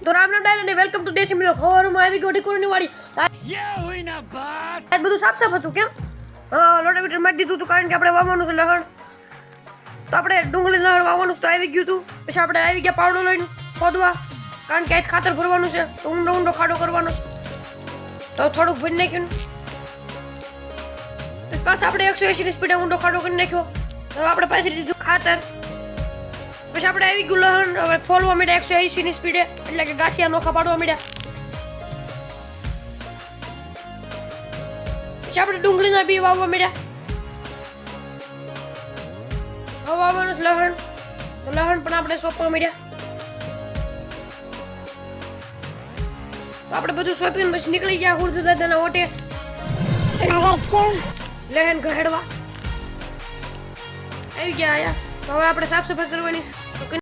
તો રામ રામ ડાયલ અને welcome to દેશી મિલો. ખબરમાં આવી ગયો ઢીકોરની વાડી. યે હોય ના બાત. આજ બધું સાફ સાફ હતું કેમ? લોટામીટર મારી દીધું હતું કારણ કે આપણે વાવવાનું છે લહણ. તો આપણે ડુંગળી લહણ વાવવાનું છે તો આવી ગયું હતું. પછી આપણે આવી ગયા પાવડો લઈને ખોદવા કારણ કે આજ ખાતર ભરવાનું છે તો ઊંડો ઊંડો ખાડો કરવાનો છે. તો થોડુંક ભરી નાખ્યું. બસ આપણે 180 ની સ્પીડે ઊંડો ખાડો કરી નાખ્યો. હવે આપણે પાછી દીધું ખાતર. પછી આપણે આવી ગયું લહણ હવે ફોલવા માંડ્યા 180 ની સ્પીડે એટલે કે ગાંઠિયા નોખા પાડવા માંડ્યા. પછી આપણે ડુંગળીના બી વાવવા માંડ્યા. હવે વાવવાનું છે લહણ તો લહણ પણ આપણે સોંપવા માંડ્યા. તો આપણે બધું સોંપીને પછી નીકળી ગયા હુરદ દાદાના ઓટે લહણ ઘડવા. આવી ગયા આયા. હવે આપણે સાફ સફાઈ કરવાની છે.